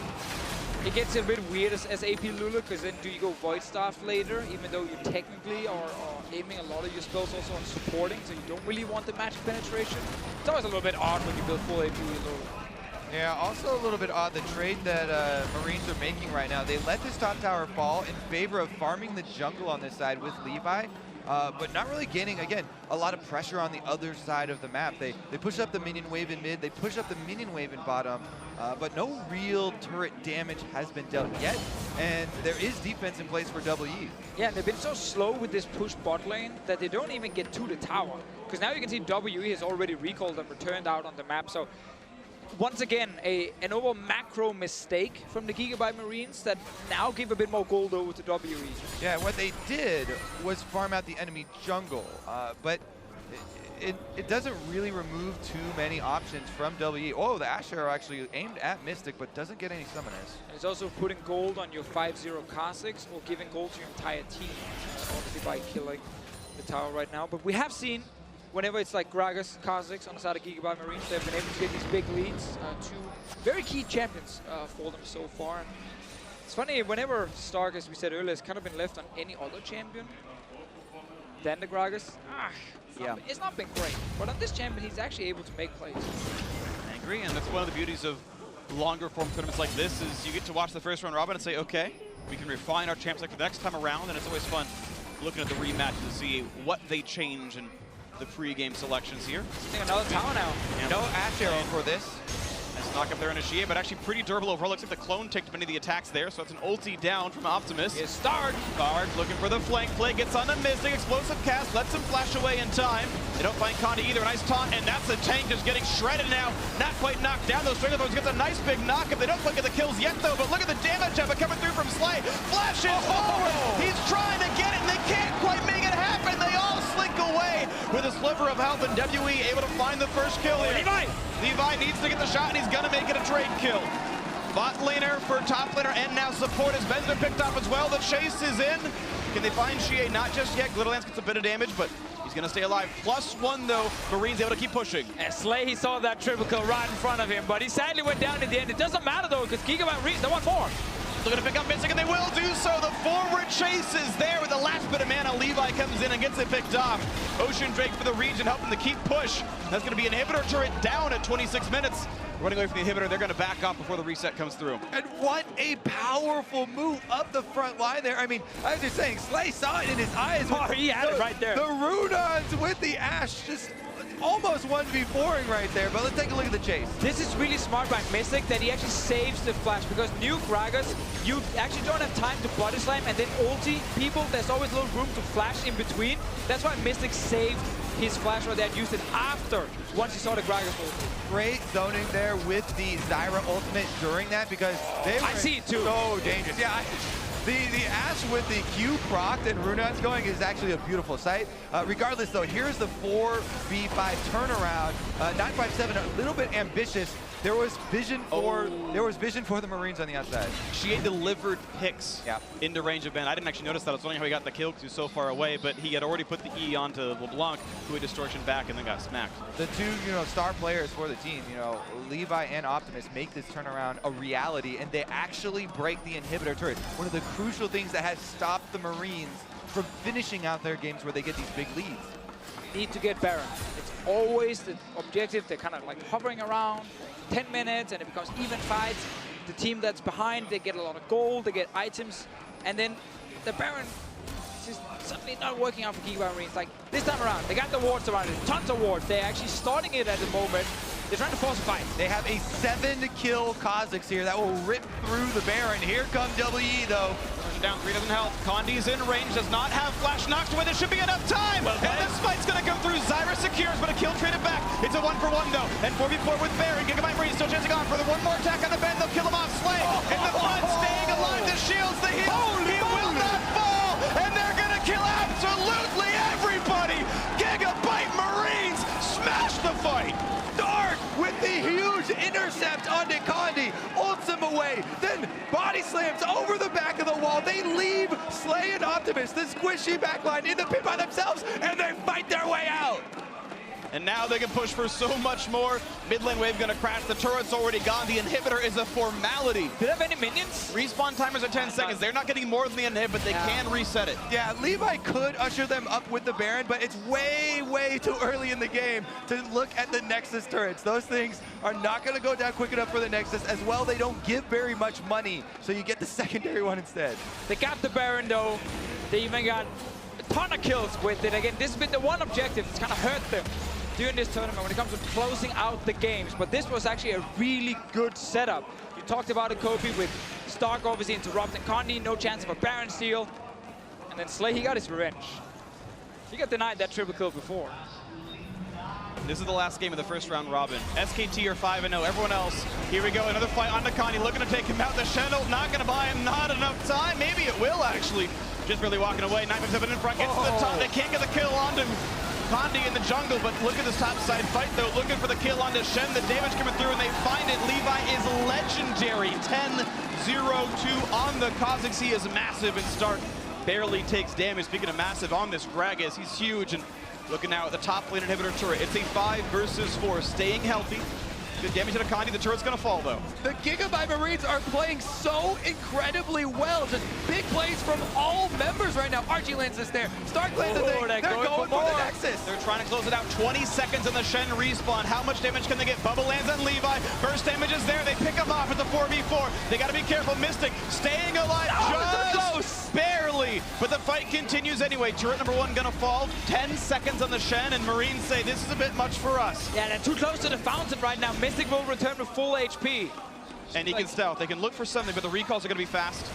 it gets a bit weird as AP Lulu, because then do you go Void Staff later, even though you technically are aiming a lot of your spells also on supporting, so you don't really want the magic penetration. It's always a little bit odd when you build full AP Lulu. Yeah, also a little bit odd, the trade that Marines are making right now. They let this top tower fall in favor of farming the jungle on this side with Levi. But not really gaining, again, a lot of pressure on the other side of the map. They push up the minion wave in mid, they push up the minion wave in bottom, but no real turret damage has been dealt yet, and there is defense in place for WE. Yeah, they've been so slow with this push bot lane that they don't even get to the tower. Because now you can see WE has already recalled and returned out on the map, so once again, an over macro mistake from the Gigabyte Marines that now give a bit more gold over to WE. Yeah, what they did was farm out the enemy jungle, but it doesn't really remove too many options from WE. Oh, the AShe are actually aimed at Mystic, but doesn't get any summoners. And it's also putting gold on your 5-0 Kha'Zix or giving gold to your entire team, obviously by killing the tower right now. But we have seen whenever it's like Gragas, Kha'Zix on the side of Gigabyte Marines, they've been able to get these big leads to very key champions for them so far. And it's funny, whenever Stark, as we said earlier, has kind of been left on any other champion than the Gragas, it's not been great. But on this champion, he's actually able to make plays. I agree, and that's one of the beauties of longer form tournaments like this, is you get to watch the first round robin and say, okay, we can refine our champs like for the next time around, and it's always fun looking at the rematch to see what they change and the pre-game selections here. Another tower now. Yeah. No AShe arrow for this. Nice knock up there in a Xiye, but actually pretty durable overall. Looks like the clone takes many of the attacks there, so it's an ulti down from Optimus. Here's Stark. Stark looking for the flank play, gets on the Mystic, explosive cast, lets him flash away in time. They don't find Condi either. Nice taunt, and that's a tank just getting shredded now. Not quite knocked down. Those Stranglethorns gets a nice big knock up. They don't quite get the kills yet, though, but look at the damage of it coming through from Slay. Flashes forward. He's trying to get it, and they can't quite make it happen. They all slink away with a sliver of health, and WE able to find the first kill here. Levi needs to get the shot, and he's going to make it a trade kill. Bot laner for top laner, and now support as Benzer picked up as well. The chase is in. Can they find Xiye? Not just yet. Glitterlance gets a bit of damage, but he's going to stay alive. +1, though. Marines able to keep pushing. And Slay, he saw that triple kill right in front of him, but he sadly went down at the end. It doesn't matter, though, because Gigabyte Marines, they want more. Looking to pick up Mystic, and they will do so. The forward chase is there with the last bit of mana. Levi comes in and gets it picked off. Ocean Drake for the region, helping to keep push. That's going to be an inhibitor turret down at 26 minutes. running away from the inhibitor. They're going to back off before the reset comes through. And what a powerful move up the front line there. I mean, I was just saying, Slay saw it in his eyes. Oh, he had it right there. The Runons with the Ashe just almost 1v4ing right there, but let's take a look at the chase. This is really smart by Mystic that he actually saves the flash, because new Gragas, you actually don't have time to body slam and then ulti people. There's always a little room to flash in between. That's why Mystic saved his flash right there and used it after, once he saw the Gragas ulti. Great zoning there with the Zyra ultimate during that, because they were I see it too. So dangerous. Yeah, the Ashe with the Q procced and Runons going is actually a beautiful sight. Regardless though, here's the 4v5 turnaround. 957, a little bit ambitious. There was vision for the Marines on the outside. Xiye delivered picks Yeah. into range of Ben. I didn't actually notice that. I was wondering how he got the kill because he was so far away, but he had already put the E onto LeBlanc, who had distortion back and then got smacked. The two, star players for the team, Levi and Optimus make this turnaround a reality, and they actually break the inhibitor turret. One of the crucial things that has stopped the Marines from finishing out their games where they get these big leads. Need to get Baron. It's always the objective. They're kind of like hovering around 10 minutes and it becomes even fights. The team that's behind, they get a lot of gold, they get items, and then the Baron is just suddenly not working out for Gigabyte Marines. Like this time around, they got the wards around it, tons of wards. They're actually starting it at the moment. They're trying to force a fight. They have a 7-kill Kha'Zix here that will rip through the Baron. Here comes WE though. Down 3 doesn't help. Condi's in range, does not have flash knocks to win. There should be enough time. And this fight's going to come through. Zyra secures, but a kill traded back. It's a 1-for-1 though. And 4v4 with Baron. Gigabyte Marines still chancing on for the one more attack on the bend. They'll kill him off. Slay in the front, staying alive. The shields, the heals. He will not fall. And they're going to kill absolutely everybody. Gigabyte Marines smash the fight. Dark with the huge intercept onto Condi, ults him away, then body slams over the back of the wall. They leave Slay and Optimus, the squishy backline, in the pit by themselves, and they fight their way out. And now they can push for so much more. Mid lane wave gonna crash. The turret's already gone. The inhibitor is a formality. Do they have any minions? Respawn timers are 10 seconds. They're not getting more than the inhib, but they can reset it. Yeah, Levi could usher them up with the Baron, but it's way, way too early in the game to look at the Nexus turrets. Those things are not gonna go down quick enough for the Nexus. As well, they don't give very much money, so you get the secondary one instead. They got the Baron though. They even got a ton of kills with it. Again, this has been the one objective that's kind of hurt them during this tournament when it comes to closing out the games. But this was actually a really good setup. You talked about it, Kobe, with Stark obviously interrupting Condi, no chance of a Baron steal. And then Slay, he got his revenge. He got denied that triple kill before. This is the last game of the first round robin. SKT are 5-0. Everyone else, here we go. Another fight onto Condi, looking to take him out. The Shen not going to buy him. Not enough time. Maybe it will, actually. Just barely walking away. 957 in front, gets to the top. They can't get the kill onto Condi in the jungle, but look at this top side fight, though. Looking for the kill onto Shen. The damage coming through, and they find it. Levi is legendary. 10-0-2 on the Kha'Zix. He is massive, and Stark barely takes damage. Speaking of massive, on this Gragas, he's huge. And looking now at the top lane inhibitor turret. It's a 5 versus 4, staying healthy. Good damage to the Condi. The turret's going to fall, though. The Gigabyte Marines are playing so incredibly well. Just big plays from all members right now. Archie lands this there. Stark lands the thing. They're going for the Nexus. They're trying to close it out. 20 seconds in the Shen respawn. How much damage can they get? Bubble lands on Levi. Burst damage is there. They pick him off at the 4v4. They got to be careful. Mystic staying alive just barely. But the fight continues anyway. Turret number 1 going to fall. 10 seconds on the Shen, and Marines say this is a bit much for us. Yeah, they're too close to the fountain right now. Mystic will return to full HP. And he can stealth. They can look for something, but the recalls are going to be fast.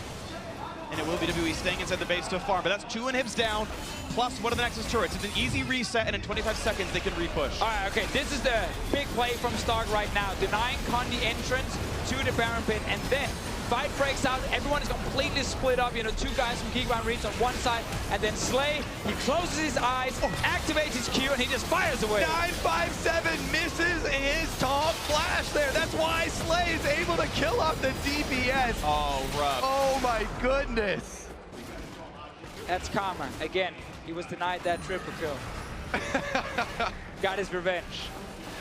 And it will be WE staying inside the base to farm. But that's 2 inhibs down, plus one of the Nexus turrets. It's an easy reset, and in 25 seconds, they can repush. All right, okay, this is the big play from Stark right now. Denying Condi entrance to the Baron pit, and then fight breaks out. Everyone is completely split up. 2 guys from Gigabyte Marines on one side, and then Slay, he closes his eyes, activates his Q, and he just fires away. 957 misses his tall flash there. That's why Slay is able to kill off the DPS. Oh, rough. Oh my goodness. That's karma. Again, he was denied that triple kill. Got his revenge.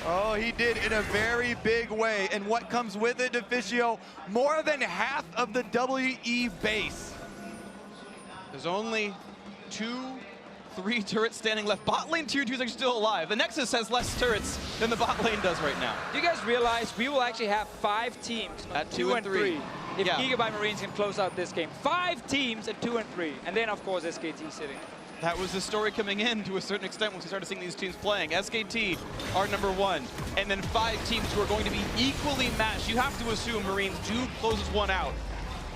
Oh, he did in a very big way. And what comes with it, Deficio? More than half of the WE base. There's only 2 3 turrets standing left. Bot lane tier 2 is actually still alive. The Nexus has less turrets than the bot lane does right now. Do you guys realize we will actually have 5 teams at 2 and 3 if yeah. Gigabyte Marines can close out this game? 5 teams at 2 and 3. And then, of course, SKT sitting. That was the story coming in to a certain extent once we started seeing these teams playing. SKT are number 1, and then 5 teams who are going to be equally matched. You have to assume Marines do closes one out.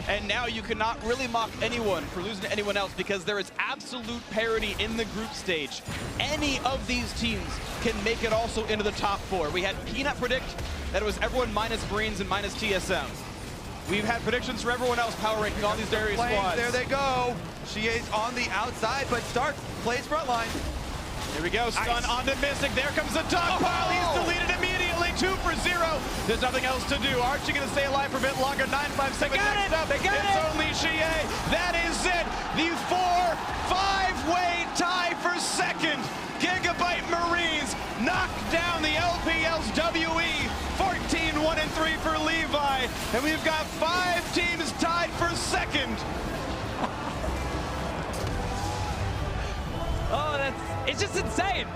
And now you cannot really mock anyone for losing to anyone else because there is absolute parity in the group stage. Any of these teams can make it also into the top 4. We had Peanut predict that it was everyone minus Marines and minus TSM. We've had predictions for everyone else power ranking all these various squads. There they go. Xiye's on the outside, but Stark plays front line. Here we go, stun onto Mystic. There comes the dog pile. He's deleted immediately. 2 for 0. There's nothing else to do. Archie gonna stay alive for a bit longer. 9-5 seconds next up. It's only Xiye. That is it. The 4-5-way tie for second. Gigabyte Marines knock down the LPL's WE. 14-1-3 for Levi. And we've got 5 teams tied for second. Oh, it's just insane.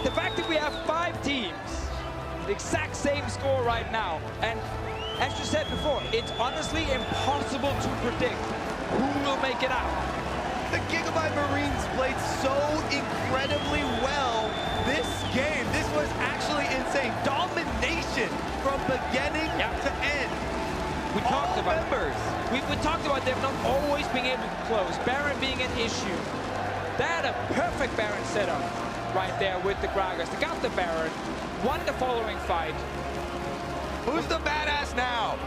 The fact that we have 5 teams, the exact same score right now. And as you said before, it's honestly impossible to predict who will make it out. The Gigabyte Marines played so incredibly well this game. This was actually insane. Domination from beginning to end. We talked about we talked about them not always being able to close. Baron being an issue. They had a perfect Baron setup right there with the Gragas. They got the Baron, won the following fight. Who's the badass now?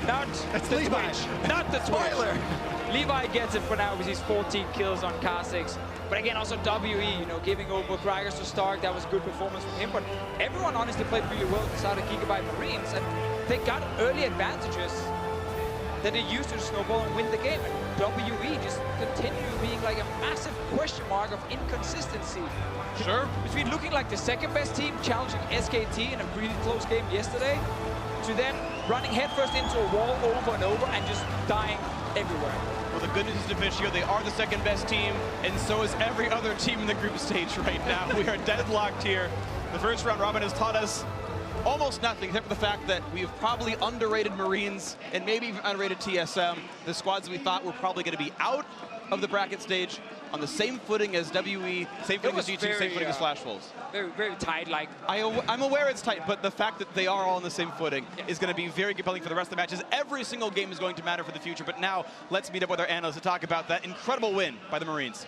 Not the Twitch. Not the Twitch. Levi gets it for now because he's 14 kills on Kha'Zix. But again, also WE, you know, giving over Gragas to Stark. That was a good performance from him. But everyone honestly played really well inside of Gigabyte Marines. And they got early advantages that they used to snowball and win the game. And WE just continue being like a massive question mark of inconsistency. Sure. Between looking like the second best team, challenging SKT in a really close game yesterday, to then running headfirst into a wall over and over and just dying everywhere. Well, the good news is Deficio, they are the second best team, and so is every other team in the group stage right now. We are deadlocked here. The first round robin has taught us almost nothing, except for the fact that we've probably underrated Marines and maybe even underrated TSM. The squads we thought were probably going to be out of the bracket stage on the same footing as WE, same footing as G2, same footing as Flash Wolves. Very, very tight. Like I'm aware it's tight, but the fact that they are all on the same footing is going to be very compelling for the rest of the matches. Every single game is going to matter for the future, but now let's meet up with our analysts to talk about that incredible win by the Marines.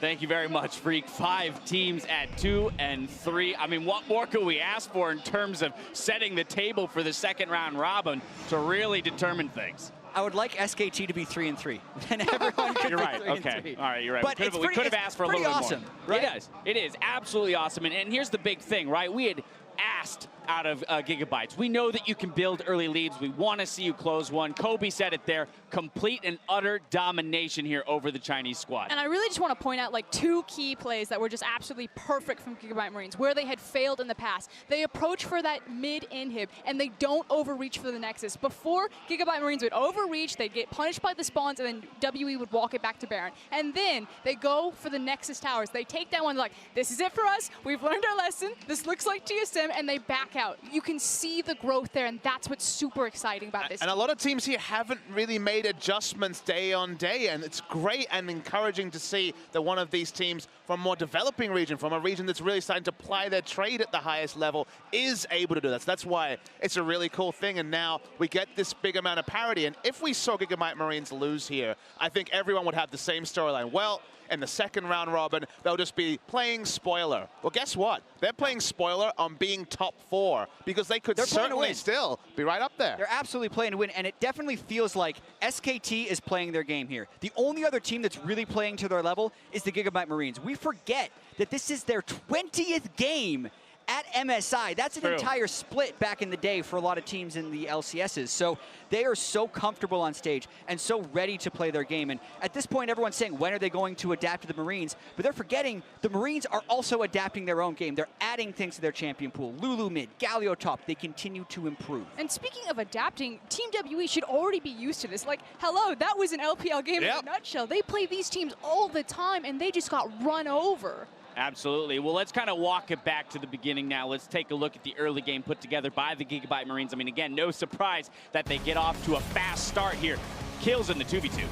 Thank you very much, Phreak. 5 teams at 2 and 3. I mean, what more could we ask for in terms of setting the table for the second round robin to really determine things? I would like SKT to be 3 and 3. And everyone could You're be right. 3 and Okay. 3. All right. You're right. But we could have asked for a little bit awesome, more. right? It is. It is absolutely awesome. And here's the big thing, right? We had asked out of Gigabytes. We know that you can build early leads. We want to see you close one. Kobe said it there. Complete and utter domination here over the Chinese squad. And I really just want to point out like 2 key plays that were just absolutely perfect from Gigabyte Marines, where they had failed in the past. They approach for that mid inhib, and they don't overreach for the Nexus. Before, Gigabyte Marines would overreach, they'd get punished by the spawns, and then WE would walk it back to Baron. And then they go for the Nexus towers. They take that one, like, this is it for us. We've learned our lesson. This looks like TSM, and they back out. You can see the growth there, and that's what's super exciting about this. And a lot of teams here haven't really made adjustments day on day, and it's great and encouraging to see that one of these teams from a more developing region, from a region that's really starting to ply their trade at the highest level, is able to do that. So that's why it's a really cool thing, and now we get this big amount of parity. And if we saw Gigabyte Marines lose here, I think everyone would have the same storyline. Well, in the second round robin, they'll just be playing spoiler. Well, guess what? They're playing spoiler on being top 4 because they could certainly still be right up there. They're absolutely playing to win, and it definitely feels like SKT is playing their game here. The only other team that's really playing to their level is the Gigabyte Marines. We forget that this is their 20th game at MSI. That's an entire split back in the day for a lot of teams in the LCSs. So they are so comfortable on stage and so ready to play their game. And at this point, everyone's saying, when are they going to adapt to the Marines? But they're forgetting the Marines are also adapting their own game. They're adding things to their champion pool. Lulu mid, Galio top. They continue to improve. And speaking of adapting, Team WE should already be used to this. Like, hello, that was an LPL game in a nutshell. They play these teams all the time, and they just got run over. Absolutely. Well, let's kind of walk it back to the beginning now. Let's take a look at the early game put together by the Gigabyte Marines. I mean, again, no surprise that they get off to a fast start here. Kills in the 2v2.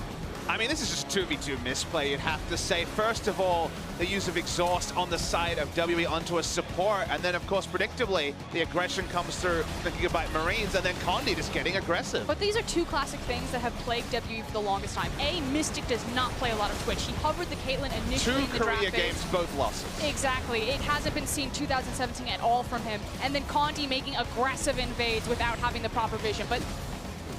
I mean, this is just 2v2 misplay, you'd have to say. First of all, the use of exhaust on the side of WE onto a support, and then, of course, predictably, the aggression comes through the Gigabyte Marines, and then Condi just getting aggressive. But these are two classic things that have plagued WE for the longest time. A, Mystic does not play a lot of Twitch. He hovered the Caitlyn initially in the draft Korea phase. games, both losses. Exactly. It hasn't been seen 2017 at all from him. And then Condi making aggressive invades without having the proper vision. But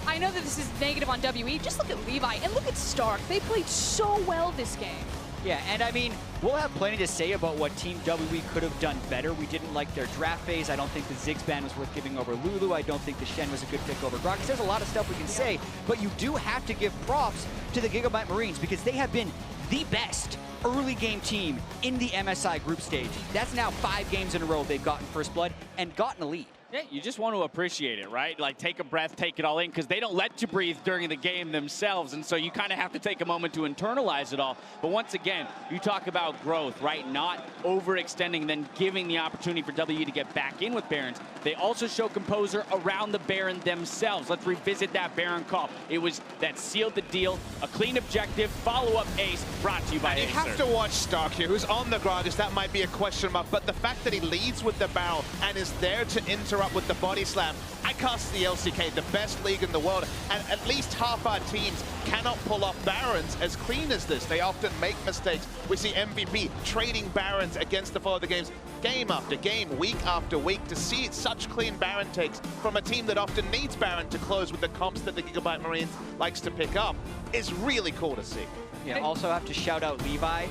I know that this is negative on WE. Just look at Levi and look at Stark. They played so well this game. Yeah, and I mean, we'll have plenty to say about what Team WE could have done better. We didn't like their draft phase. I don't think the Ziggs ban was worth giving over Lulu. I don't think the Shen was a good pick over Gragas. There's a lot of stuff we can say, but you do have to give props to the Gigabyte Marines because they have been the best early game team in the MSI group stage. That's now 5 games in a row they've gotten first blood and gotten a lead. Yeah, you just want to appreciate it, right? Like, take a breath, take it all in, because they don't let you breathe during the game themselves, and so you kind of have to take a moment to internalize it all. But once again, you talk about growth, right? Not overextending, then giving the opportunity for WE to get back in with Barons. They also show composure around the Baron themselves. Let's revisit that Baron call. It was that sealed the deal, a clean objective, follow-up ace, brought to you by You Acer. have to watch Stark here, who's on the Gragas. That might be a question mark, but the fact that he leads with the barrel and is there to interrupt with the body slam. I cast the LCK, the best league in the world, and at least half our teams cannot pull off Barons as clean as this. They often make mistakes. We see MVP trading Barons against the flow of the games, game after game, week after week. To see such clean Baron takes from a team that often needs Baron to close with the comps that the Gigabyte Marines likes to pick up is really cool to see. Yeah, also have to shout out Levi.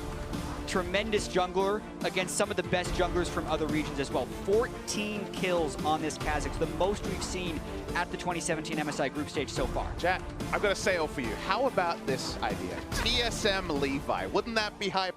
Tremendous jungler against some of the best junglers from other regions as well. 14 kills on this Kha'Zix, the most we've seen at the 2017 MSI group stage so far. Jack, I've got a sale for you. How about this idea? TSM Levi, wouldn't that be hype?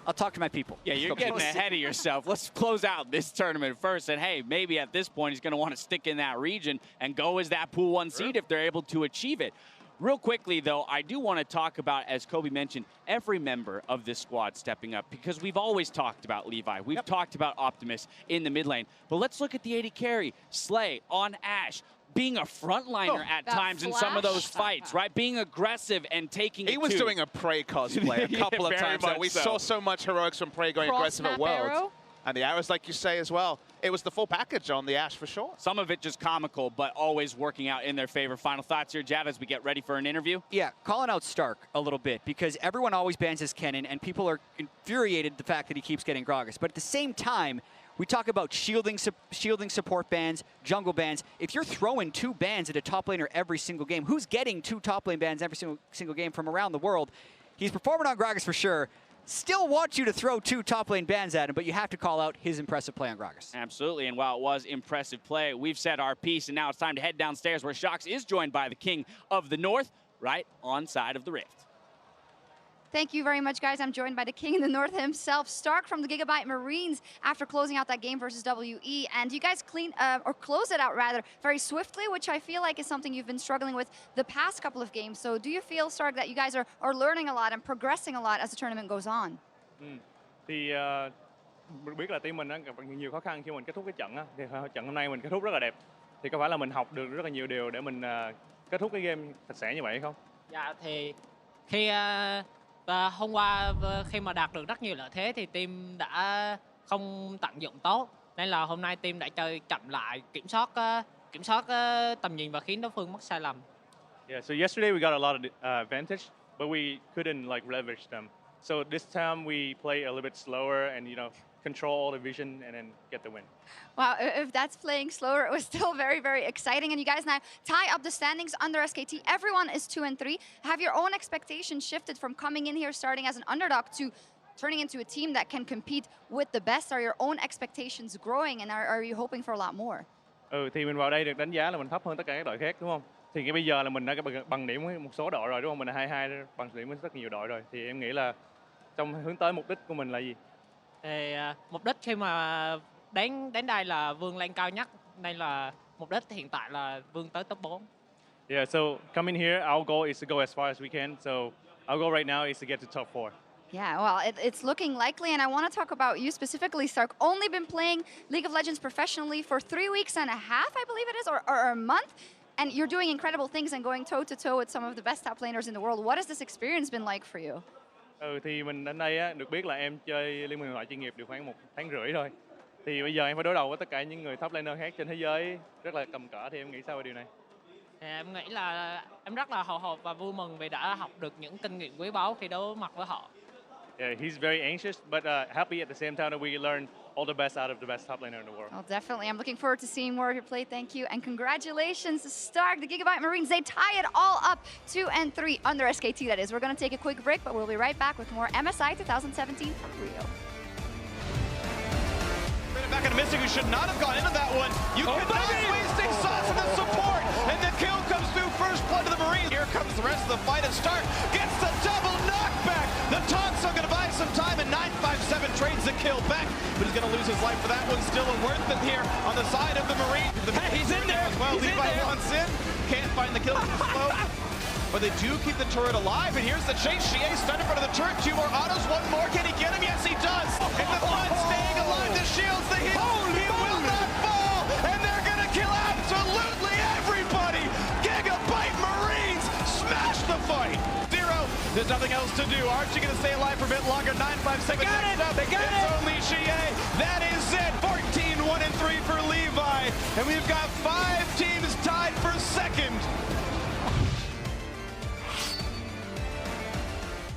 I'll talk to my people. Yeah, you're getting ahead of yourself. Let's close out this tournament first. And hey, maybe at this point he's going to want to stick in that region and go as that pool 1 seed if they're able to achieve it. Real quickly, though, I do want to talk about, as Kobe mentioned, every member of this squad stepping up, because we've always talked about Levi. We've talked about Optimus in the mid lane. But let's look at the AD carry, Slay on Ashe, being a frontliner at times in some of those fights, right? Being aggressive and taking He was doing a Prey cosplay a couple of times. We saw so much heroics from Prey going aggressive at Worlds. Arrow. And the arrows, like you say as well, it was the full package on the Ashe for sure. Some of it just comical, but always working out in their favor. Final thoughts here, Jad, as we get ready for an interview? Yeah, calling out Stark a little bit, because everyone always bans his Kennen, and people are infuriated the fact that he keeps getting Gragas. But at the same time, we talk about shielding support bans, jungle bans. If you're throwing 2 bans at a top laner every single game, who's getting 2 top lane bans every single game from around the world? He's performing on Gragas for sure. Still want you to throw 2 top lane bans at him, but you have to call out his impressive play on Gragas. Absolutely, and while it was impressive play, we've said our piece, and now it's time to head downstairs where Shox is joined by the King of the North, right on side of the Rift. Thank you very much, guys. I'm joined by the King in the North himself, Stark from the Gigabyte Marines, after closing out that game versus WE. And you guys close it out rather very swiftly, which I feel like is something you've been struggling with the past couple of games. So do you feel, Stark, that you guys are learning a lot and progressing a lot as the tournament goes on? Thì biết là team mình gặp nhiều khó khăn khi mình kết thúc cái trận á. Thì trận hôm nay mình kết thúc rất là đẹp. Thì có phải là mình học được rất là nhiều điều để mình kết thúc cái game thật sẽ như vậy hay không? Dạ thì khi hôm qua khi mà đạt được rất nhiều lợi thế thì team đã không tận dụng tốt, nên là hôm nay team đã chơi chậm lại, kiểm soát tầm nhìn và khiến đối phương mắc sai lầm. Yeah, so yesterday we got a lot of advantage, but we couldn't like leverage them. So this time we play a little bit slower and control all the vision and then get the win. Wow, if that's playing slower, it was still very, very exciting. And you guys now tie up the standings under SKT. Everyone is 2-3. Have your own expectations shifted from coming in here starting as an underdog to turning into a team that can compete with the best? Are your own expectations growing, and are you hoping for a lot more? Thì mình vào đây được đánh giá là mình thấp hơn tất cả các đội khác, đúng không? Thì cái bây giờ là mình đã bằng điểm với một số đội rồi, đúng không? Mình là 22 bằng điểm với rất nhiều đội rồi. Thì em nghĩ là trong hướng tới mục đích của mình là gì? Thì mục đích khi mà đến đây là vươn lên cao nhất, nên là mục đích hiện tại là vươn tới top 4. Yeah, so coming here, our goal is to go as far as we can. So our goal right now is to get to top 4. Yeah, well, it's looking likely, and I want to talk about you specifically, Stark. Only been playing League of Legends professionally for 3 weeks and a half, I believe it is, or a month, and you're doing incredible things and going toe-to-toe with some of the best top laners in the world. What has this experience been like for you? Thì mình đến đây á, được biết là em chơi Liên minh huyền thoại chuyên nghiệp được khoảng 1 tháng rưỡi thôi. Thì bây giờ em phải đối đầu với tất cả những người top laner khác trên thế giới rất là cầm cỡ, thì em nghĩ sao về điều này? Em nghĩ là em rất là hồi hộp và vui mừng vì đã học được những kinh nghiệm quý báu khi đối mặt với họ. Yeah, he's very anxious, but happy at the same time that we learn all the best out of the best top laner in the world. Well, definitely. I'm looking forward to seeing more of your play. Thank you. And congratulations, Stark. The Gigabyte Marines, they tie it all up 2-3 under SKT, that is. We're going to take a quick break, but we'll be right back with more MSI 2017 from Rio. Back into Mystic, who should not have gone into that one. You cannot wasting sauce in the support, and the kill comes through first blood to the Marines. Here comes the rest of the fight, and Stark gets the double knockback. The taunt's still gonna buy some time, and 957 trades the kill back, but he's gonna lose his life for that one. Still worth it here on the side of the Marine. Hey, he's in there. Well, He's Levi in there. wants in, can't find the kill from the smoke. But they do keep the turret alive, and here's the chase. Xiye stunned in front of the turret. 2 more autos, 1 more. Can he get him? Yes, he does. And the front staying alive. The shields, the heal. He will not fall. And they're going to kill absolutely everybody. Gigabyte Marines smash the fight. 0. There's nothing else to do. Archie going to stay alive for a bit longer. 957 next up. It's only Xiye. That is it. 14-1-3 for Levi. And we've got